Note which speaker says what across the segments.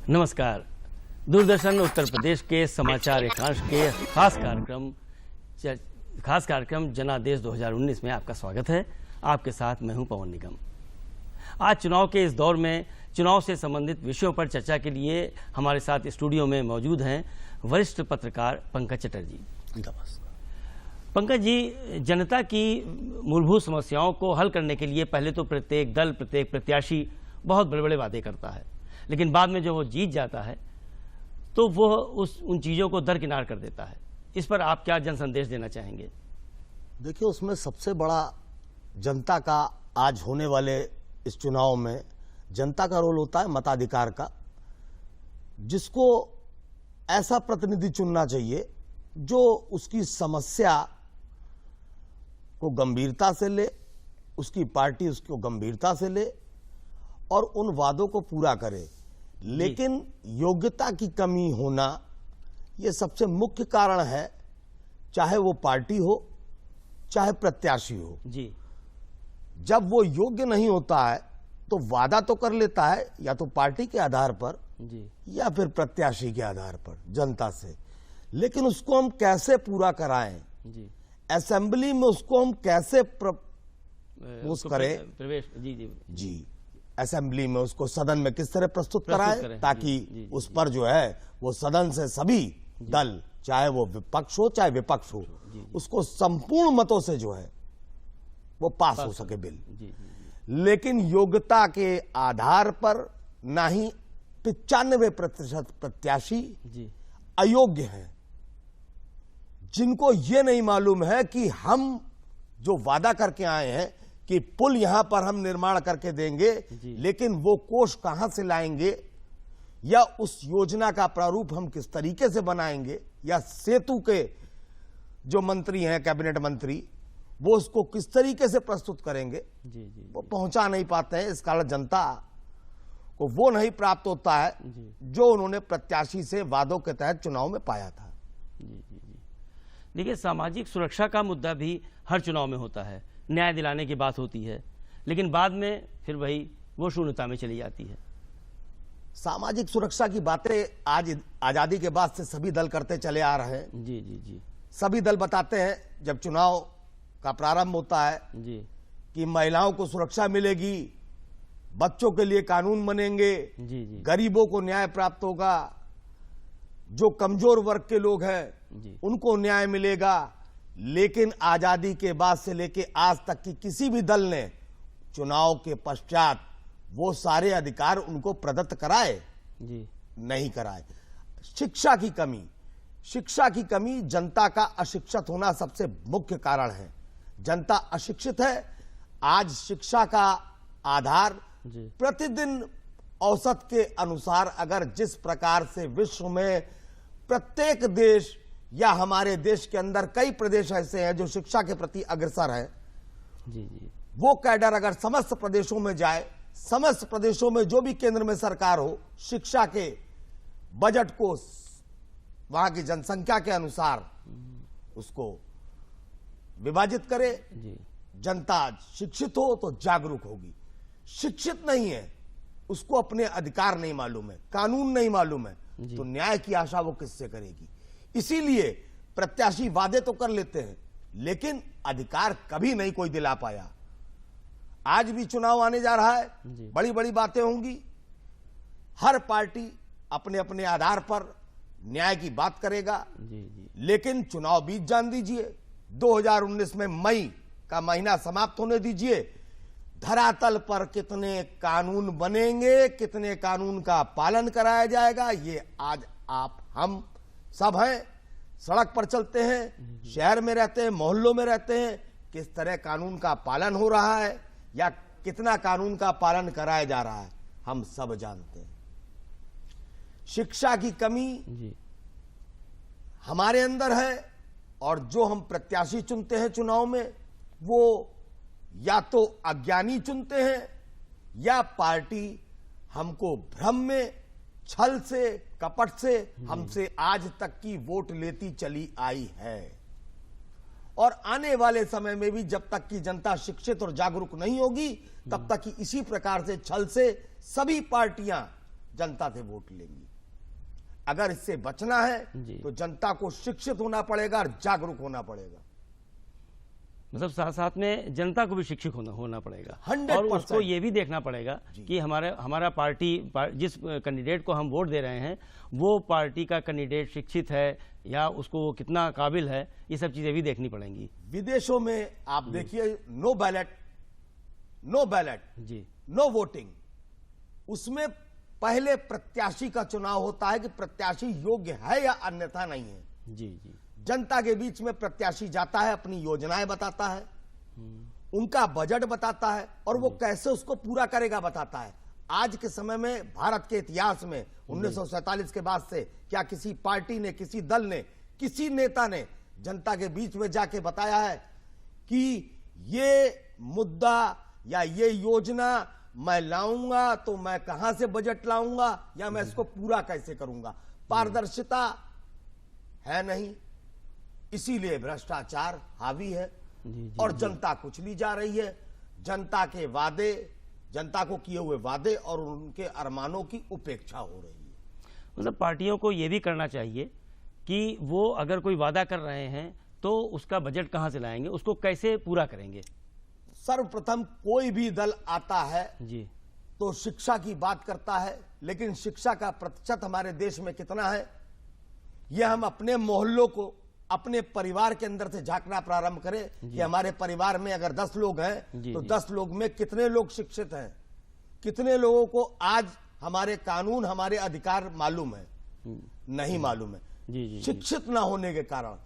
Speaker 1: नमस्कार। दूरदर्शन उत्तर प्रदेश के समाचार एकांश के खास कार्यक्रम जनादेश 2019 में आपका स्वागत है। आपके साथ मैं हूं पवन निगम। आज चुनाव के इस दौर में चुनाव से संबंधित विषयों पर चर्चा के लिए हमारे साथ स्टूडियो में मौजूद हैं वरिष्ठ पत्रकार पंकज चटर्जी। पंकज जी, जनता की मूलभूत समस्याओं को हल करने के लिए पहले तो प्रत्येक दल, प्रत्येक प्रत्याशी बहुत बड़े बड़े वादे करता है, लेकिन बाद में जब वो जीत जाता है तो वो उन चीज़ों को दरकिनार कर देता है। इस पर आप क्या जन संदेश देना चाहेंगे?
Speaker 2: देखिए, उसमें सबसे बड़ा जनता का आज होने वाले इस चुनाव में जनता का रोल होता है मताधिकार का, जिसको ऐसा प्रतिनिधि चुनना चाहिए जो उसकी समस्या को गंभीरता से ले, उसकी पार्टी उसको गंभीरता से ले और उन वादों को पूरा करे। लेकिन योग्यता की कमी होना यह सबसे मुख्य कारण है, चाहे वो पार्टी हो चाहे प्रत्याशी हो।
Speaker 1: जी,
Speaker 2: जब वो योग्य नहीं होता है तो वादा तो कर लेता है, या तो पार्टी के आधार पर
Speaker 1: जी,
Speaker 2: या फिर प्रत्याशी के आधार पर जनता से, लेकिन उसको हम कैसे पूरा कराएं,
Speaker 1: जी,
Speaker 2: असेंबली में उसको हम कैसे करें,
Speaker 1: प्रवेश, जी जी
Speaker 2: जी, असेंबली में उसको सदन में किस तरह प्रस्तुत कराएं ताकि
Speaker 1: जी,
Speaker 2: उस पर जो है वो सदन से सभी दल, चाहे वो विपक्ष हो चाहे विपक्ष हो, उसको संपूर्ण मतों से जो है वो पास हो सके बिल। लेकिन योग्यता के आधार पर ना ही 95% प्रत्याशी अयोग्य हैं, जिनको ये नहीं मालूम है कि हम जो वादा करके आए हैं कि पुल यहां पर हम निर्माण करके देंगे, लेकिन वो कोष कहां से लाएंगे, या उस योजना का प्रारूप हम किस तरीके से बनाएंगे, या सेतु के जो मंत्री हैं, कैबिनेट मंत्री, वो उसको किस तरीके से प्रस्तुत करेंगे, वो पहुंचा नहीं पाते हैं। इस कारण जनता को वो नहीं प्राप्त होता है जो उन्होंने प्रत्याशी से वादों के तहत चुनाव में पाया था।
Speaker 1: देखिए, सामाजिक सुरक्षा का मुद्दा भी हर चुनाव में होता है, न्याय दिलाने की बात होती है, लेकिन बाद में फिर वही वो शून्यता में चली जाती है।
Speaker 2: सामाजिक सुरक्षा की बातें आज आजादी के बाद से सभी दल करते चले आ रहे हैं।
Speaker 1: जी जी जी,
Speaker 2: सभी दल बताते हैं जब चुनाव का प्रारंभ होता है
Speaker 1: जी,
Speaker 2: कि महिलाओं को सुरक्षा मिलेगी, बच्चों के लिए कानून बनेंगे,
Speaker 1: जी जी,
Speaker 2: गरीबों को न्याय प्राप्त होगा, जो कमजोर वर्ग के लोग हैं उनको न्याय मिलेगा। लेकिन आजादी के बाद से लेके आज तक की किसी भी दल ने चुनाव के पश्चात वो सारे अधिकार उनको प्रदत्त कराए? नहीं कराए। शिक्षा की कमी, जनता का अशिक्षित होना सबसे मुख्य कारण है। जनता अशिक्षित है। आज शिक्षा का आधार प्रतिदिन औसत के अनुसार अगर जिस प्रकार से विश्व में प्रत्येक देश या हमारे देश के अंदर कई प्रदेश ऐसे हैं जो शिक्षा के प्रति अग्रसर हैं, वो कैडर अगर समस्त प्रदेशों में जाए, समस्त प्रदेशों में जो भी केंद्र में सरकार हो, शिक्षा के बजट को वहां की जनसंख्या के अनुसार उसको विभाजित करे, जनता शिक्षित हो तो जागरूक होगी। शिक्षित नहीं है, उसको अपने अधिकार नहीं मालूम है, कानून नहीं मालूम है, तो न्याय की आशा वो किससे करेगी? इसीलिए प्रत्याशी वादे तो कर लेते हैं, लेकिन अधिकार कभी नहीं कोई दिला पाया। आज भी चुनाव आने जा रहा है, बड़ी बड़ी बातें होंगी, हर पार्टी अपने अपने आधार पर न्याय की बात करेगा, लेकिन चुनाव बीत जान दीजिए। 2019 में मई का महीना समाप्त होने दीजिए। धरातल पर कितने कानून बनेंगे, कितने कानून का पालन कराया जाएगा, ये आज आप हम सब हैं, सड़क पर चलते हैं, शहर में रहते हैं, मोहल्लों में रहते हैं, किस तरह कानून का पालन हो रहा है या कितना कानून का पालन कराया जा रहा है, हम सब जानते हैं। शिक्षा की कमी हमारे अंदर है, और जो हम प्रत्याशी चुनते हैं चुनाव में, वो या तो अज्ञानी चुनते हैं या पार्टी हमको भ्रम में, छल से, कपट से हमसे आज तक की वोट लेती चली आई है। और आने वाले समय में भी जब तक की जनता शिक्षित और जागरूक नहीं होगी, तब तक की इसी प्रकार से छल से सभी पार्टियां जनता से वोट लेंगी। अगर इससे बचना है तो जनता को शिक्षित होना पड़ेगा और जागरूक होना पड़ेगा।
Speaker 1: मतलब साथ साथ में जनता को भी शिक्षित होना पड़ेगा
Speaker 2: 100%।
Speaker 1: और उसको ये भी देखना पड़ेगा कि हमारा जिस कैंडिडेट को हम वोट दे रहे हैं वो पार्टी का कैंडिडेट शिक्षित है या उसको वो कितना काबिल है, ये सब चीजें भी देखनी पड़ेंगी।
Speaker 2: विदेशों में आप देखिए नो बैलेट
Speaker 1: जी,
Speaker 2: नो वोटिंग, उसमें पहले प्रत्याशी का चुनाव होता है कि प्रत्याशी योग्य है या अन्यथा नहीं है।
Speaker 1: जी जी,
Speaker 2: जनता के बीच में प्रत्याशी जाता है, अपनी योजनाएं बताता है, उनका बजट बताता है और वो कैसे उसको पूरा करेगा बताता है। आज के समय में भारत के इतिहास में 1947 के बाद से क्या किसी पार्टी ने, किसी दल ने, किसी नेता ने जनता के बीच में जाके बताया है कि ये मुद्दा या ये योजना मैं लाऊंगा तो मैं कहां से बजट लाऊंगा या मैं इसको पूरा कैसे करूंगा? पारदर्शिता है नहीं, इसीलिए भ्रष्टाचार हावी है और जनता कुचली जा रही है। जनता के वादे, जनता को किए हुए वादे और उनके अरमानों की उपेक्षा हो रही है।
Speaker 1: मतलब पार्टियों को यह भी करना चाहिए कि वो अगर कोई वादा कर रहे हैं तो उसका बजट कहां से लाएंगे, उसको कैसे पूरा करेंगे।
Speaker 2: सर्वप्रथम कोई भी दल आता है
Speaker 1: जी,
Speaker 2: तो शिक्षा की बात करता है, लेकिन शिक्षा का प्रतिशत हमारे देश में कितना है यह हम अपने मोहल्लों को, अपने परिवार के अंदर से झांकना प्रारंभ करें कि हमारे परिवार में अगर 10 लोग हैं तो 10 लोग में कितने लोग शिक्षित हैं, कितने लोगों को आज हमारे कानून, हमारे अधिकार मालूम है, नहीं मालूम है। शिक्षित ना होने के कारण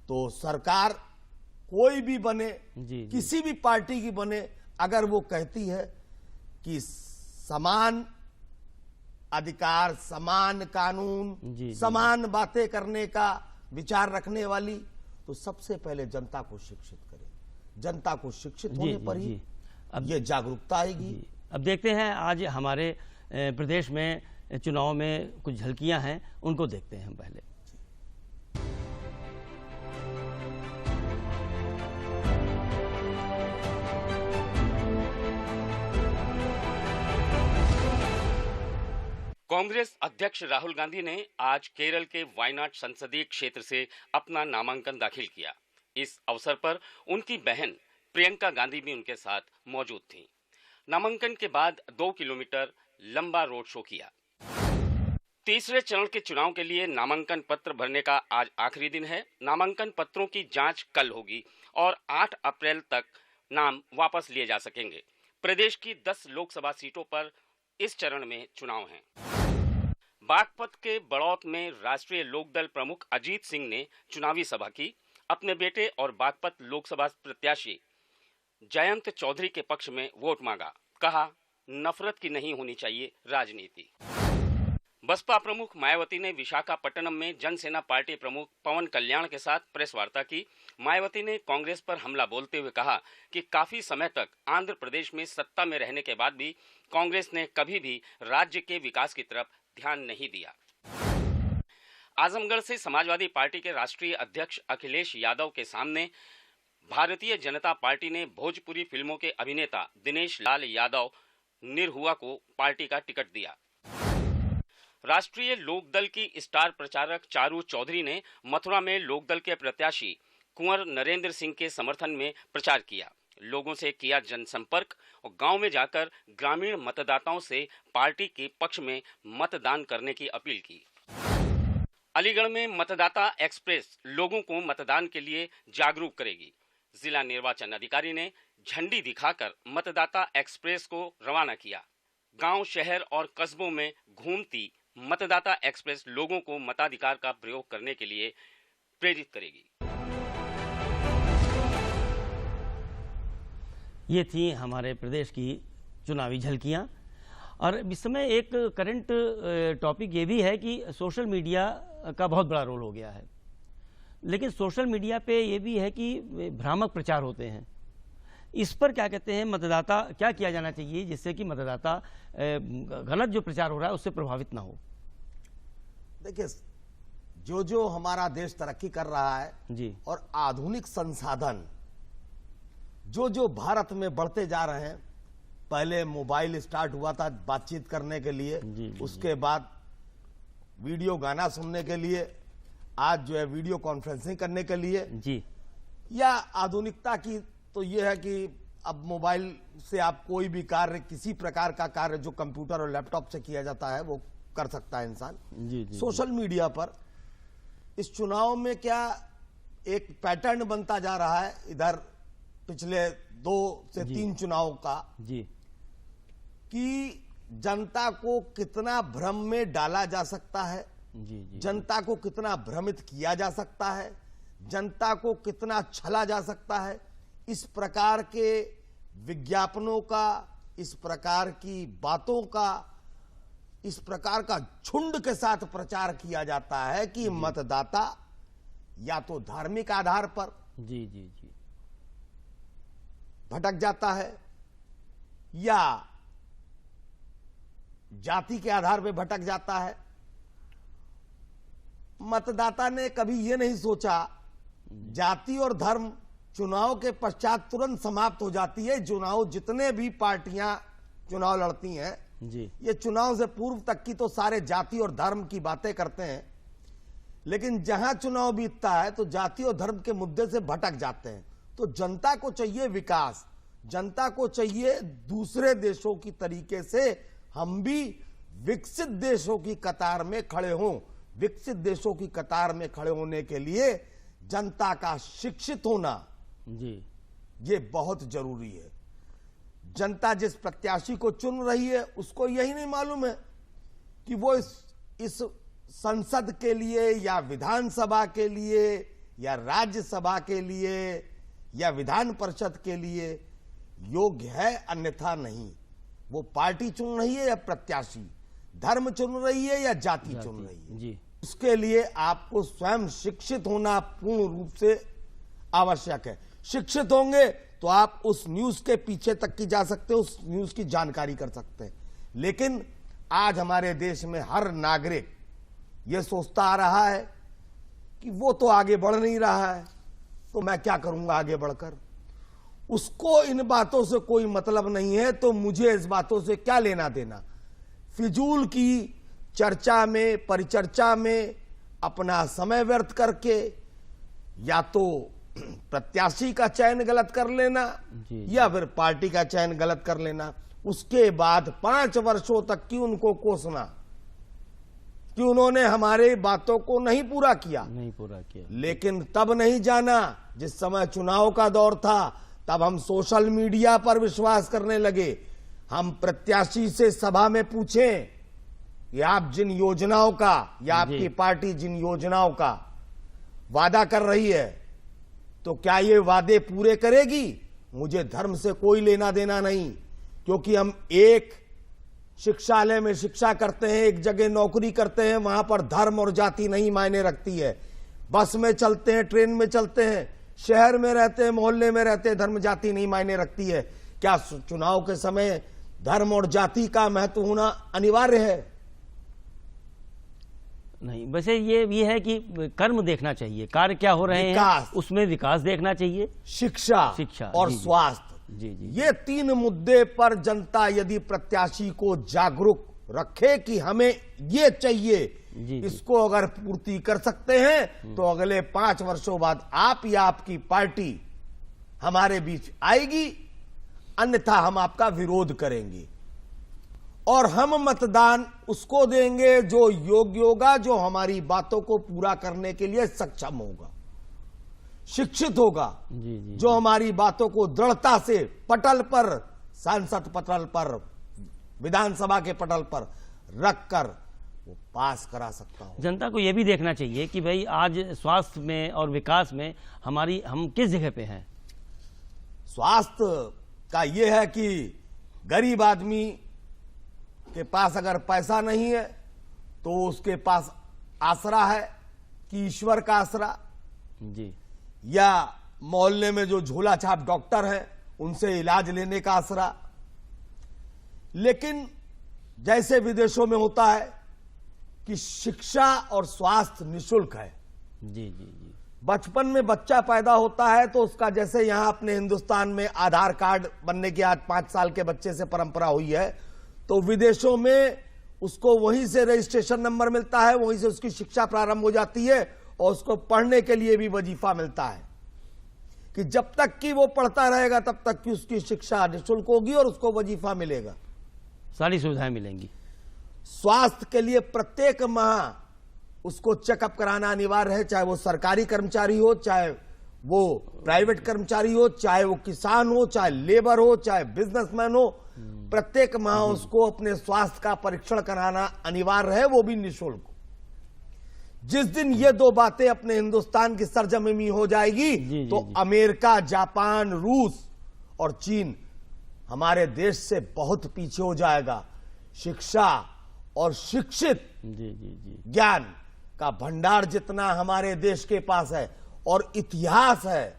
Speaker 2: तो सरकार कोई भी बने, किसी भी पार्टी की बने, अगर वो कहती है कि समान अधिकार, समान कानून, समान बातें करने का विचार रखने वाली, तो सबसे पहले जनता को शिक्षित करे। जनता को शिक्षित होने पर ही अब ये जागरूकता आएगी।
Speaker 1: अब देखते हैं आज हमारे प्रदेश में चुनाव में कुछ झलकियां हैं, उनको देखते हैं हम पहले।
Speaker 3: कांग्रेस अध्यक्ष राहुल गांधी ने आज केरल के वायनाड संसदीय क्षेत्र से अपना नामांकन दाखिल किया। इस अवसर पर उनकी बहन प्रियंका गांधी भी उनके साथ मौजूद थीं। नामांकन के बाद 2 किलोमीटर लंबा रोड शो किया। तीसरे चरण के चुनाव के लिए नामांकन पत्र भरने का आज आखिरी दिन है। नामांकन पत्रों की जांच कल होगी और 8 अप्रैल तक नाम वापस लिए जा सकेंगे। प्रदेश की 10 लोकसभा सीटों पर इस चरण में चुनाव हैं। बागपत के बड़ौत में राष्ट्रीय लोकदल प्रमुख अजीत सिंह ने चुनावी सभा की। अपने बेटे और बागपत लोकसभा प्रत्याशी जयंत चौधरी के पक्ष में वोट मांगा। कहा, नफरत की नहीं होनी चाहिए राजनीति। बसपा प्रमुख मायावती ने विशाखापट्टनम में जनसेना पार्टी प्रमुख पवन कल्याण के साथ प्रेस वार्ता की। मायावती ने कांग्रेस पर हमला बोलते हुए कहा कि काफी समय तक आंध्र प्रदेश में सत्ता में रहने के बाद भी कांग्रेस ने कभी भी राज्य के विकास की तरफ ध्यान नहीं दिया। आजमगढ़ से समाजवादी पार्टी के राष्ट्रीय अध्यक्ष अखिलेश यादव के सामने भारतीय जनता पार्टी ने भोजपुरी फिल्मों के अभिनेता दिनेश लाल यादव निरहुआ को पार्टी का टिकट दिया। राष्ट्रीय लोकदल की स्टार प्रचारक चारू चौधरी ने मथुरा में लोकदल के प्रत्याशी कुंवर नरेंद्र सिंह के समर्थन में प्रचार किया। लोगों से किया जनसंपर्क और गांव में जाकर ग्रामीण मतदाताओं से पार्टी के पक्ष में मतदान करने की अपील की। अलीगढ़ में मतदाता एक्सप्रेस लोगों को मतदान के लिए जागरूक करेगी। जिला निर्वाचन अधिकारी ने झंडी दिखाकर मतदाता एक्सप्रेस को रवाना किया। गांव, शहर और कस्बों में घूमती मतदाता एक्सप्रेस लोगों को मताधिकार का प्रयोग करने के लिए प्रेरित करेगी।
Speaker 1: ये थी हमारे प्रदेश की चुनावी झलकियां। और इस समय एक करंट टॉपिक ये भी है कि सोशल मीडिया का बहुत बड़ा रोल हो गया है। लेकिन सोशल मीडिया पे ये भी है कि भ्रामक प्रचार होते हैं। इस पर क्या कहते हैं, मतदाता क्या किया जाना चाहिए जिससे कि मतदाता गलत जो प्रचार हो रहा है उससे प्रभावित ना हो।
Speaker 2: देखिए, जो हमारा देश तरक्की कर रहा है
Speaker 1: जी,
Speaker 2: और आधुनिक संसाधन जो भारत में बढ़ते जा रहे हैं, पहले मोबाइल स्टार्ट हुआ था बातचीत करने के लिए, उसके बाद वीडियो गाना सुनने के लिए, आज जो है वीडियो कॉन्फ्रेंसिंग करने के लिए
Speaker 1: जी।
Speaker 2: या आधुनिकता की तो यह है कि अब मोबाइल से आप कोई भी कार्य, किसी प्रकार का कार्य जो कंप्यूटर और लैपटॉप से किया जाता है वो कर सकता है इंसान। सोशल मीडिया पर इस चुनाव में क्या एक पैटर्न बनता जा रहा है, इधर पिछले 2 से 3 चुनाव का
Speaker 1: जी,
Speaker 2: कि जनता को कितना भ्रम में डाला जा सकता है, जनता को कितना भ्रमित किया जा सकता है, जनता को कितना छला जा सकता है। इस प्रकार के विज्ञापनों का, इस प्रकार की बातों का, इस प्रकार का झुंड के साथ प्रचार किया जाता है कि मतदाता या तो धार्मिक आधार पर
Speaker 1: जी जी जी
Speaker 2: भटक जाता है या जाति के आधार पर भटक जाता है। मतदाता ने कभी यह नहीं सोचा, जाति और धर्म चुनाव के पश्चात तुरंत समाप्त हो जाती है। चुनाव जितने भी पार्टियां चुनाव लड़ती हैं
Speaker 1: जी,
Speaker 2: ये चुनाव से पूर्व तक की तो सारे जाति और धर्म की बातें करते हैं, लेकिन जहां चुनाव बीतता है तो जाति और धर्म के मुद्दे से भटक जाते हैं। तो जनता को चाहिए विकास, जनता को चाहिए दूसरे देशों की तरीके से हम भी विकसित देशों की कतार में खड़े हों। विकसित देशों की कतार में खड़े होने के लिए जनता का शिक्षित होना
Speaker 1: जी,
Speaker 2: ये बहुत जरूरी है। जनता जिस प्रत्याशी को चुन रही है उसको यही नहीं मालूम है कि वो इस संसद के लिए या विधानसभा के लिए या राज्यसभा के लिए या विधान परिषद के लिए योग्य है, अन्यथा नहीं। वो पार्टी चुन रही है या प्रत्याशी, धर्म चुन रही है या जाति चुन रही है
Speaker 1: जी।
Speaker 2: उसके लिए आपको स्वयं शिक्षित होना पूर्ण रूप से आवश्यक है। शिक्षित होंगे तो आप उस न्यूज के पीछे तक की जा सकते हो, उस न्यूज की जानकारी कर सकते हैं। लेकिन आज हमारे देश में हर नागरिक यह सोचता आ रहा है कि वो तो आगे बढ़ नहीं रहा है, तो मैं क्या करूंगा आगे बढ़कर। उसको इन बातों से कोई मतलब नहीं है, तो मुझे इस बातों से क्या लेना देना। फिजूल की चर्चा में, परिचर्चा में अपना समय व्यर्थ करके या तो प्रत्याशी का चयन गलत कर लेना या फिर पार्टी का चयन गलत कर लेना, उसके बाद 5 वर्षों तक की उनको कोसना कि उन्होंने हमारे बातों को नहीं पूरा किया। लेकिन तब नहीं जाना जिस समय चुनाव का दौर था, तब हम सोशल मीडिया पर विश्वास करने लगे। हम प्रत्याशी से सभा में पूछें कि आप जिन योजनाओं का या आपकी पार्टी जिन योजनाओं का वादा कर रही है तो क्या ये वादे पूरे करेगी। मुझे धर्म से कोई लेना देना नहीं, क्योंकि हम एक शिक्षालय में शिक्षा करते हैं, एक जगह नौकरी करते हैं, वहां पर धर्म और जाति नहीं मायने रखती है। बस में चलते हैं, ट्रेन में चलते हैं, शहर में रहते हैं, मोहल्ले में रहते हैं, धर्म जाति नहीं मायने रखती है। क्या चुनाव के समय धर्म और जाति का महत्व होना अनिवार्य है?
Speaker 1: नहीं, वैसे ये है कि कर्म देखना चाहिए, कार्य क्या हो रहे हैं उसमें विकास देखना चाहिए। शिक्षा
Speaker 2: और स्वास्थ्य, ये 3 मुद्दे पर जनता यदि प्रत्याशी को जागरूक रखे कि हमें ये चाहिए, इसको अगर पूर्ति कर सकते हैं तो अगले 5 वर्षों बाद आप या आपकी पार्टी हमारे बीच आएगी, अन्यथा हम आपका विरोध करेंगे। और हम मतदान उसको देंगे जो योग्य होगा, जो हमारी बातों को पूरा करने के लिए सक्षम होगा, शिक्षित होगा, जो हमारी बातों को दृढ़ता से पटल पर, सांसद पटल पर, विधानसभा के पटल पर रखकर वो पास करा सकता हो।
Speaker 1: जनता को यह भी देखना चाहिए कि भाई आज स्वास्थ्य में और विकास में हम किस जगह पे हैं।
Speaker 2: स्वास्थ्य का यह है कि गरीब आदमी के पास अगर पैसा नहीं है तो उसके पास आसरा है कि ईश्वर का आसरा
Speaker 1: जी,
Speaker 2: या मोहल्ले में जो झोला छाप डॉक्टर हैं उनसे इलाज लेने का आसरा। लेकिन जैसे विदेशों में होता है कि शिक्षा और स्वास्थ्य निःशुल्क है।
Speaker 1: जी जी जी,
Speaker 2: बचपन में बच्चा पैदा होता है तो उसका, जैसे यहां अपने हिंदुस्तान में आधार कार्ड बनने की आज 5 साल के बच्चे से परंपरा हुई है, तो विदेशों में उसको वहीं से रजिस्ट्रेशन नंबर मिलता है, वहीं से उसकी शिक्षा प्रारंभ हो जाती है और उसको पढ़ने के लिए भी वजीफा मिलता है कि जब तक कि वो पढ़ता रहेगा तब तक कि उसकी शिक्षा निःशुल्क होगी और उसको वजीफा मिलेगा,
Speaker 1: सारी सुविधाएं मिलेंगी।
Speaker 2: स्वास्थ्य के लिए प्रत्येक माह उसको चेकअप कराना अनिवार्य है, चाहे वो सरकारी कर्मचारी हो, चाहे वो प्राइवेट कर्मचारी हो, चाहे वो किसान हो, चाहे लेबर हो, चाहे बिजनेसमैन हो, प्रत्येक माह उसको अपने स्वास्थ्य का परीक्षण कराना अनिवार्य है, वो भी निःशुल्क। जिस दिन ये दो बातें अपने हिंदुस्तान की सरजमीं हो जाएगी तो अमेरिका, जापान, रूस और चीन हमारे देश से बहुत पीछे हो जाएगा। शिक्षा और शिक्षित ज्ञान का भंडार जितना हमारे देश के पास है और इतिहास है,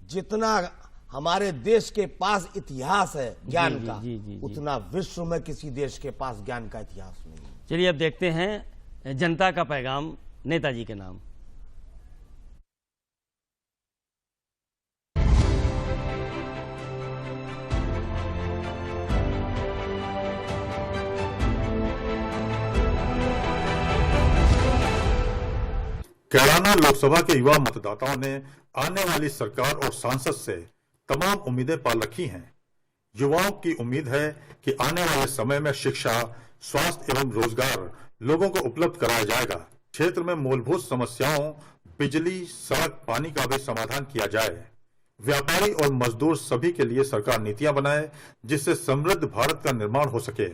Speaker 2: जितना हमारे देश के पास इतिहास है ज्ञान का, उतना विश्व में किसी देश के पास ज्ञान का इतिहास नहीं है।
Speaker 1: चलिए अब देखते हैं जनता का पैगाम नेताजी के नाम।
Speaker 4: कैराना लोकसभा के युवा मतदाताओं ने आने वाली सरकार और सांसद से तमाम उम्मीदें पाल रखी हैं। युवाओं की उम्मीद है कि आने वाले समय में शिक्षा, स्वास्थ्य एवं रोजगार लोगों को उपलब्ध कराया जाएगा। क्षेत्र में मूलभूत समस्याओं, बिजली, सड़क, पानी का भी समाधान किया जाए। व्यापारी और मजदूर सभी के लिए सरकार नीतियां बनाए जिससे समृद्ध भारत का निर्माण हो सके।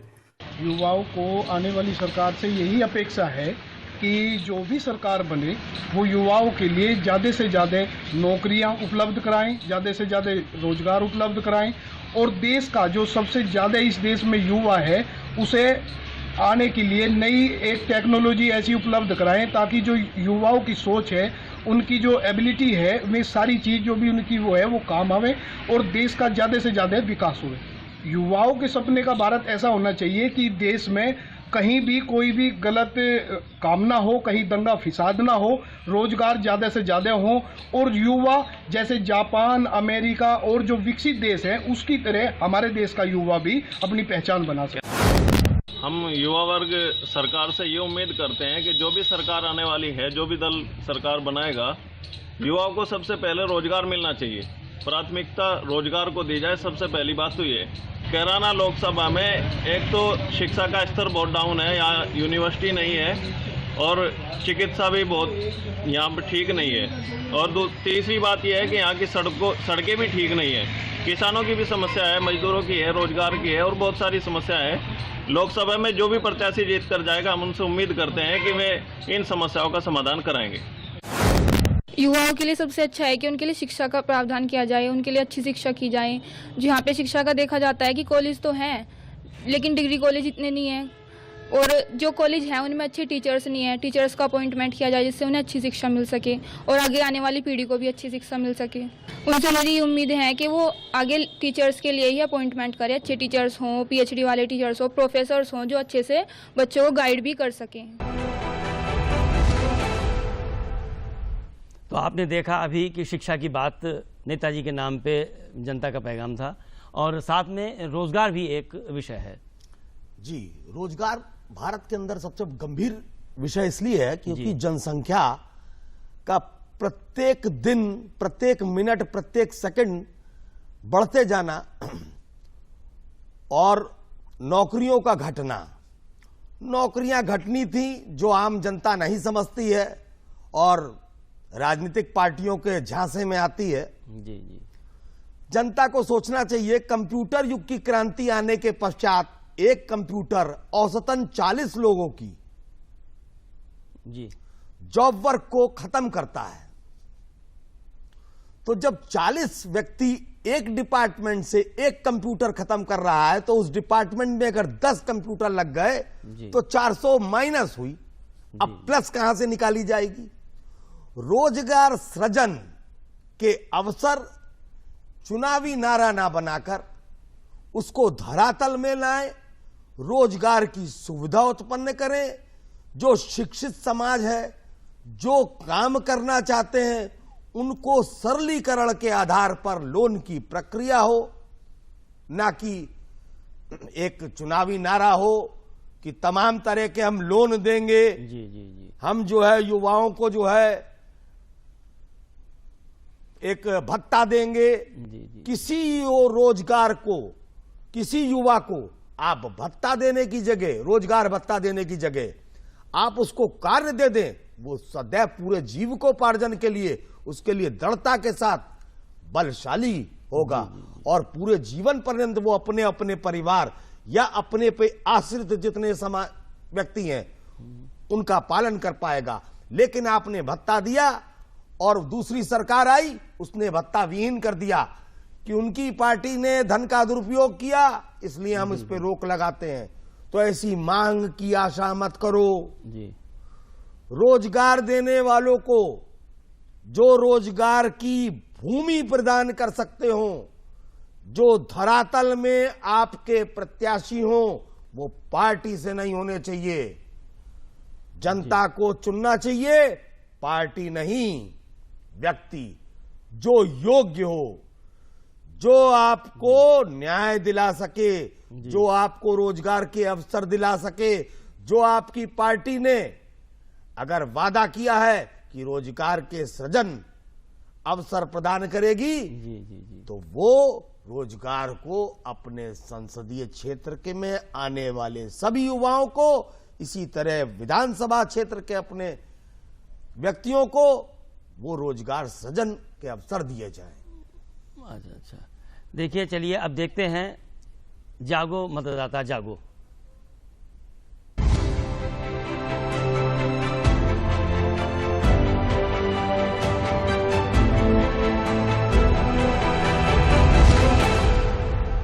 Speaker 5: युवाओं को आने वाली सरकार से यही अपेक्षा है कि जो भी सरकार बने वो युवाओं के लिए ज़्यादा से ज़्यादा नौकरियां उपलब्ध कराएं, ज़्यादा से ज़्यादा रोजगार उपलब्ध कराएं और देश का जो सबसे ज़्यादा इस देश में युवा है उसे आने के लिए नई एक टेक्नोलॉजी ऐसी उपलब्ध कराएं ताकि जो युवाओं की सोच है, उनकी जो एबिलिटी है, उनमें सारी चीज़ जो भी उनकी वो है वो काम आवे और देश का ज़्यादा से ज़्यादा विकास हो। युवाओं के सपने का भारत ऐसा होना चाहिए कि देश में कहीं भी कोई भी गलत काम ना हो, कहीं दंगा फिसाद ना हो, रोजगार ज़्यादा से ज़्यादा हो और युवा जैसे जापान, अमेरिका और जो विकसित देश हैं उसकी तरह हमारे देश का युवा भी अपनी पहचान बना सके।
Speaker 6: हम युवा वर्ग सरकार से ये उम्मीद करते हैं कि जो भी सरकार आने वाली है, जो भी दल सरकार बनाएगा, युवाओं को सबसे पहले रोजगार मिलना चाहिए, प्राथमिकता रोजगार को दी जाए। सबसे पहली बात तो ये कैराना लोकसभा में एक तो शिक्षा का स्तर बहुत डाउन है, यहाँ यूनिवर्सिटी नहीं है और चिकित्सा भी बहुत यहाँ पर ठीक नहीं है और तीसरी बात यह है कि यहाँ की सड़कें भी ठीक नहीं है। किसानों की भी समस्या है, मजदूरों की है, रोजगार की है और बहुत सारी समस्या है। लोकसभा में जो भी प्रत्याशी जीत कर जाएगा, हम उनसे उम्मीद करते हैं कि वे इन समस्याओं का समाधान कराएंगे।
Speaker 7: युवाओं के लिए सबसे अच्छा है कि उनके लिए शिक्षा का प्रावधान किया जाए, उनके लिए अच्छी शिक्षा की जाए। जहाँ पे शिक्षा का देखा जाता है कि कॉलेज तो हैं लेकिन डिग्री कॉलेज इतने नहीं हैं और जो कॉलेज हैं उनमें अच्छे टीचर्स नहीं है। टीचर्स का अपॉइंटमेंट किया जाए जिससे उन्हें अच्छी शिक्षा मिल सके और आगे आने वाली पीढ़ी को भी अच्छी शिक्षा मिल सके। उनसे मेरी उम्मीद है कि वो आगे टीचर्स के लिए ही अपॉइंटमेंट करें, अच्छे टीचर्स हों, PhD वाले टीचर्स हों, प्रोफेसर्स हों जो अच्छे से बच्चों को गाइड भी कर सकें।
Speaker 1: तो आपने देखा अभी कि शिक्षा की बात नेताजी के नाम पे जनता का पैगाम था और साथ में रोजगार भी एक विषय है।
Speaker 2: जी, रोजगार भारत के अंदर सबसे गंभीर विषय इसलिए है क्योंकि जनसंख्या का प्रत्येक दिन, प्रत्येक मिनट, प्रत्येक सेकंड बढ़ते जाना और नौकरियों का घटना। नौकरियां घटनी थी जो आम जनता नहीं समझती है और राजनीतिक पार्टियों के झांसे में आती है।
Speaker 1: जी जी,
Speaker 2: जनता को सोचना चाहिए कंप्यूटर युग की क्रांति आने के पश्चात एक कंप्यूटर औसतन 40 लोगों की
Speaker 1: जी
Speaker 2: जॉब वर्क को खत्म करता है। तो जब 40 व्यक्ति एक डिपार्टमेंट से एक कंप्यूटर खत्म कर रहा है तो उस डिपार्टमेंट में अगर 10 कंप्यूटर लग गए तो 400 माइनस हुई, अब प्लस कहां से निकाली जाएगी? रोजगार सृजन के अवसर चुनावी नारा ना बनाकर उसको धरातल में लाएं, रोजगार की सुविधा उत्पन्न करें। जो शिक्षित समाज है, जो काम करना चाहते हैं उनको सरलीकरण के आधार पर लोन की प्रक्रिया हो, ना कि एक चुनावी नारा हो कि तमाम तरह के हम लोन देंगे।
Speaker 1: जी।
Speaker 2: हम जो है युवाओं को जो है एक भत्ता देंगे। किसी रोजगार को, किसी युवा को आप भत्ता देने की जगह, रोजगार भत्ता देने की जगह आप उसको कार्य दे दें, वो सदैव पूरे जीविकोपार्जन के लिए, उसके लिए दृढ़ता के साथ बलशाली होगा और पूरे जीवन पर्यंत वो अपने अपने परिवार या अपने पे आश्रित जितने समाज व्यक्ति हैं उनका पालन कर पाएगा। लेकिन आपने भत्ता दिया और दूसरी सरकार आई, उसने भत्ता विहीन कर दिया कि उनकी पार्टी ने धन का दुरुपयोग किया, इसलिए हम इस पे रोक लगाते हैं। तो ऐसी मांग की आशा मत करो। रोजगार देने वालों को जो रोजगार की भूमि प्रदान कर सकते हो, जो धरातल में आपके प्रत्याशी हो, वो पार्टी से नहीं होने चाहिए। जनता को चुनना चाहिए, पार्टी नहीं, व्यक्ति जो योग्य हो, जो आपको न्याय दिला सके, जो आपको रोजगार के अवसर दिला सके। जो आपकी पार्टी ने अगर वादा किया है कि रोजगार के सृजन अवसर प्रदान करेगी, तो वो रोजगार को अपने संसदीय क्षेत्र के में आने वाले सभी युवाओं को, इसी तरह विधानसभा क्षेत्र के अपने व्यक्तियों को वो रोजगार सृजन के अवसर दिए जाएं।
Speaker 1: अच्छा। देखिए, चलिए अब देखते हैं जागो मतदाता जागो।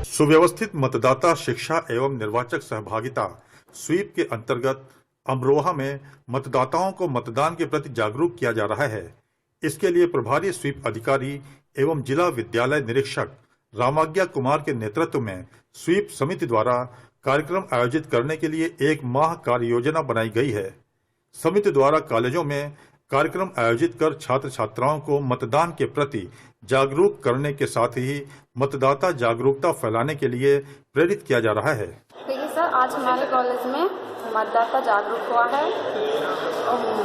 Speaker 4: सुव्यवस्थित मतदाता शिक्षा एवं निर्वाचक सहभागिता स्वीप के अंतर्गत अमरोहा में मतदाताओं को मतदान के प्रति जागरूक किया जा रहा है। इसके लिए प्रभारी स्वीप अधिकारी एवं जिला विद्यालय निरीक्षक रामाज्ञा कुमार के नेतृत्व में स्वीप समिति द्वारा कार्यक्रम आयोजित करने के लिए 1 माह कार्य योजना बनाई गई है। समिति द्वारा कॉलेजों में कार्यक्रम आयोजित कर छात्र छात्राओं को मतदान के प्रति जागरूक करने के साथ ही मतदाता जागरूकता फैलाने के लिए प्रेरित किया जा रहा है।
Speaker 8: देखिए सर, आज हमारे कॉलेज में मतदाता जागरूक हुआ है।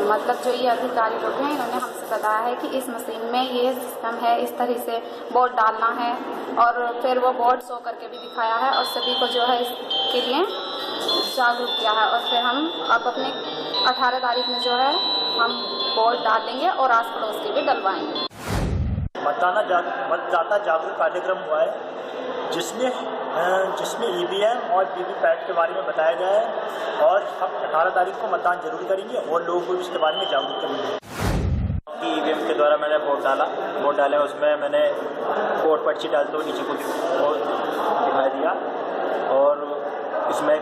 Speaker 8: मतलब जो ये अधिकारी लोग हैं, इन्होंने हमसे बताया है कि इस मशीन में ये सिस्टम है, इस तरह से वोट डालना है, और फिर वो वोट शो करके भी दिखाया है और सभी को जो है इसके लिए जागरूक किया है। और फिर हम अब अपने 18 तारीख में जो है हम वोट डालेंगे और आस पड़ोस के भी डलवाएंगे।
Speaker 9: मतदाता जागरूक कार्यक्रम हुआ है जिसमें ईवीएम और वीवीपैट के बारे में बताया गया है और हम 18 तारीख को मतदान जरूर करेंगे और लोगों को इसके बारे में जागरूक करेंगे। ईवीएम के द्वारा मैंने वोट डाले, उसमें मैंने वोट पर्ची डालते हुए नीचे को दिखाई दिया और इसमें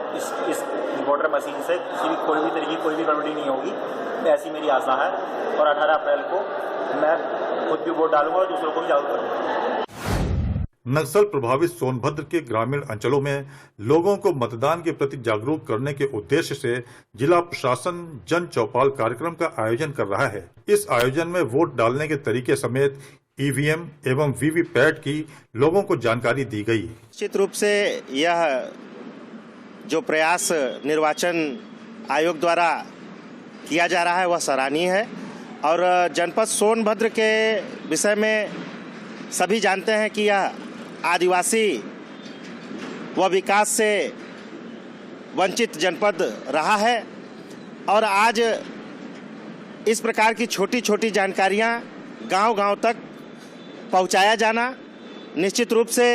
Speaker 9: इस वोटर मशीन से कोई भी तरह की कोई भी गड़बड़ी नहीं होगी, ऐसी मेरी आशा है। और 18 अप्रैल को मैं खुद भी वोट डालूंगा और दूसरों को भी जागरूक करूंगा।
Speaker 4: नक्सल प्रभावित सोनभद्र के ग्रामीण अंचलों में लोगों को मतदान के प्रति जागरूक करने के उद्देश्य से जिला प्रशासन जन चौपाल कार्यक्रम का आयोजन कर रहा है। इस आयोजन में वोट डालने के तरीके समेत ईवीएम एवं वीवीपैट की लोगों को जानकारी दी गई।
Speaker 10: निश्चित रूप से यह जो प्रयास निर्वाचन आयोग द्वारा किया जा रहा है वह सराहनीय है और जनपद सोनभद्र के विषय में सभी जानते हैं कि यह आदिवासी व विकास से वंचित जनपद रहा है और आज इस प्रकार की छोटी छोटी जानकारियां गांव-गांव तक पहुंचाया जाना निश्चित रूप से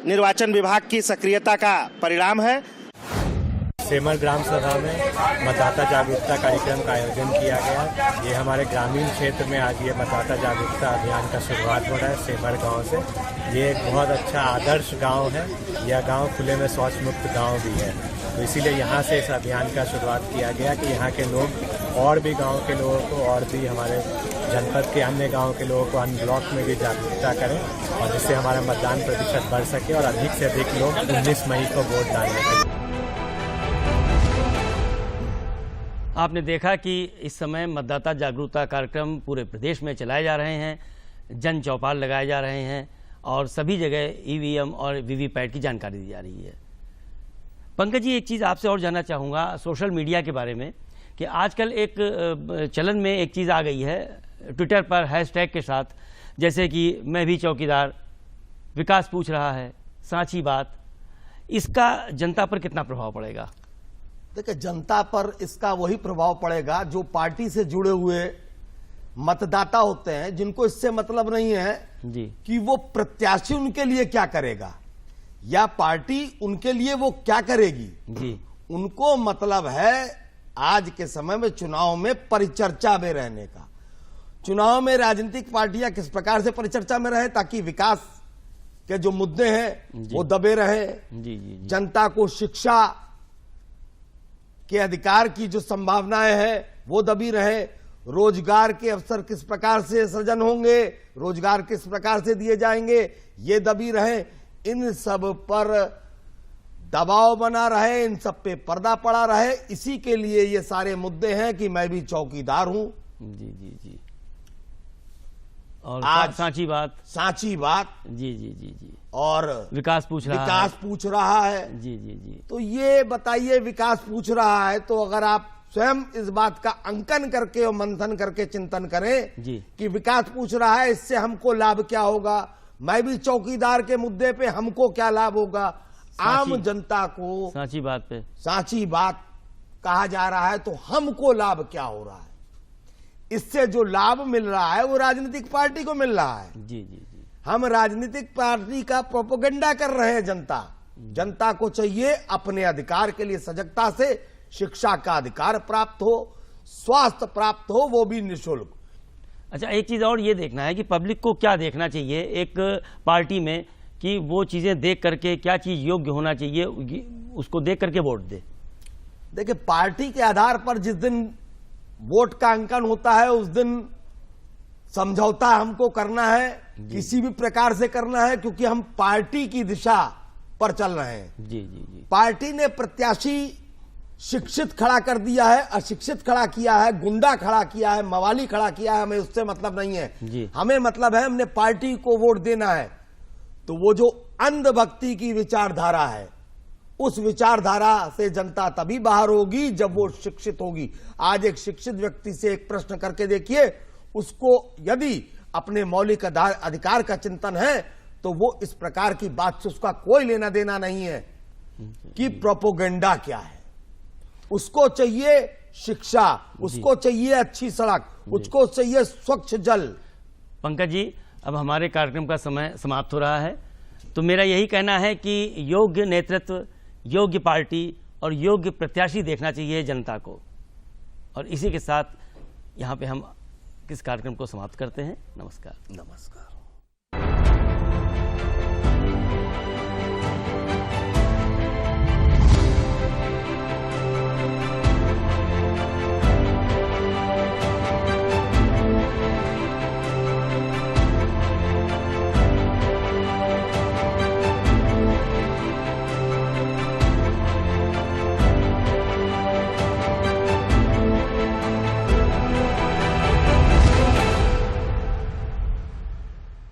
Speaker 10: निर्वाचन विभाग की सक्रियता का परिणाम है।
Speaker 11: सेमर ग्राम सभा में मतदाता जागरूकता कार्यक्रम का आयोजन किया गया। ये हमारे ग्रामीण क्षेत्र में आज ये मतदाता जागरूकता अभियान का शुरुआत हो रहा है सेमर गांव से। ये एक बहुत अच्छा आदर्श गांव है। यह गांव खुले में शौच मुक्त गांव भी है, तो इसीलिए यहाँ से इस अभियान का शुरुआत किया गया कि यहाँ के लोग और भी गाँव के लोगों को और भी हमारे जनपद के अन्य गाँव के लोगों को अन्य ब्लॉक में भी जागरूकता करें और जिससे हमारा मतदान प्रतिशत बढ़ सके और अधिक से अधिक लोग 19 मई को वोट डालने के लिए।
Speaker 1: आपने देखा कि इस समय मतदाता जागरूकता कार्यक्रम पूरे प्रदेश में चलाए जा रहे हैं, जन चौपाल लगाए जा रहे हैं और सभी जगह ईवीएम और वीवीपैट की जानकारी दी जा रही है। पंकज जी, एक चीज़ आपसे और जानना चाहूँगा सोशल मीडिया के बारे में कि आजकल एक चलन में एक चीज़ आ गई है ट्विटर पर हैशटैग के साथ, जैसे कि मैं भी चौकीदार, विकास पूछ रहा है, सांची बात। इसका जनता पर कितना प्रभाव पड़ेगा?
Speaker 2: देखिए, जनता पर इसका वही प्रभाव पड़ेगा जो पार्टी से जुड़े हुए मतदाता होते हैं, जिनको इससे मतलब नहीं है
Speaker 1: जी
Speaker 2: कि वो प्रत्याशी उनके लिए क्या करेगा या पार्टी उनके लिए वो क्या करेगी
Speaker 1: जी।
Speaker 2: उनको मतलब है आज के समय में चुनाव में परिचर्चा में रहने का। चुनाव में राजनीतिक पार्टियां किस प्रकार से परिचर्चा में रहे ताकि विकास के जो मुद्दे हैं वो दबे रहे,
Speaker 1: जी।
Speaker 2: जनता को शिक्षा के अधिकार की जो संभावनाएं हैं वो दबी रहे, रोजगार के अवसर किस प्रकार से सृजन होंगे, रोजगार किस प्रकार से दिए जाएंगे, ये दबी रहे। इन सब पर दबाव बना रहे, इन सब पे पर्दा पड़ा रहे। इसी के लिए ये सारे मुद्दे हैं कि मैं भी चौकीदार हूं।
Speaker 1: जी। और
Speaker 2: आज
Speaker 1: सांची बात
Speaker 2: जी और
Speaker 1: विकास पूछ रहा है जी।
Speaker 2: तो ये बताइए, विकास पूछ रहा है तो अगर आप स्वयं इस बात का अंकन करके और मंथन करके चिंतन करें
Speaker 1: जी
Speaker 2: कि विकास पूछ रहा है, इससे हमको लाभ क्या होगा, मैं भी चौकीदार के मुद्दे पे हमको क्या लाभ होगा, आम जनता को सांची बात कहा जा रहा है तो हमको लाभ क्या हो रहा है। इससे जो लाभ मिल रहा है वो राजनीतिक पार्टी को मिल रहा है।
Speaker 1: जी।
Speaker 2: हम राजनीतिक पार्टी का प्रोपेगेंडा कर रहे हैं। जनता को चाहिए अपने अधिकार के लिए सजगता से शिक्षा का अधिकार प्राप्त हो, स्वास्थ्य प्राप्त हो, वो भी निःशुल्क।
Speaker 1: अच्छा, एक चीज और ये देखना है कि पब्लिक को क्या देखना चाहिए एक पार्टी में, कि वो चीजें देख करके क्या चीज योग्य होना चाहिए उसको देख करके वोट दे।
Speaker 2: देखिए, पार्टी के आधार पर जिस दिन वोट का अंकन होता है उस दिन समझौता हमको करना है, किसी भी प्रकार से करना है, क्योंकि हम पार्टी की दिशा पर चल रहे हैं।
Speaker 1: जी।
Speaker 2: पार्टी ने प्रत्याशी शिक्षित खड़ा कर दिया है, अशिक्षित खड़ा किया है, गुंडा खड़ा किया है, मवाली खड़ा किया है, हमें उससे मतलब नहीं है। हमें मतलब है हमने पार्टी को वोट देना है। तो वो जो अंधभक्ति की विचारधारा है, उस विचारधारा से जनता तभी बाहर होगी जब वो शिक्षित होगी। आज एक शिक्षित व्यक्ति से एक प्रश्न करके देखिए, उसको यदि अपने मौलिक अधिकार का चिंतन है तो वो इस प्रकार की बात से उसका कोई लेना देना नहीं है कि प्रोपोगेंडा क्या है। उसको चाहिए शिक्षा, उसको चाहिए अच्छी सड़क, उसको चाहिए स्वच्छ जल।
Speaker 1: पंकज जी, अब हमारे कार्यक्रम का समय समाप्त हो रहा है, तो मेरा यही कहना है कि योग्य नेतृत्व, योग्य पार्टी और योग्य प्रत्याशी देखना चाहिए जनता को। और इसी के साथ यहाँ पे हम किस कार्यक्रम को समाप्त करते हैं। नमस्कार।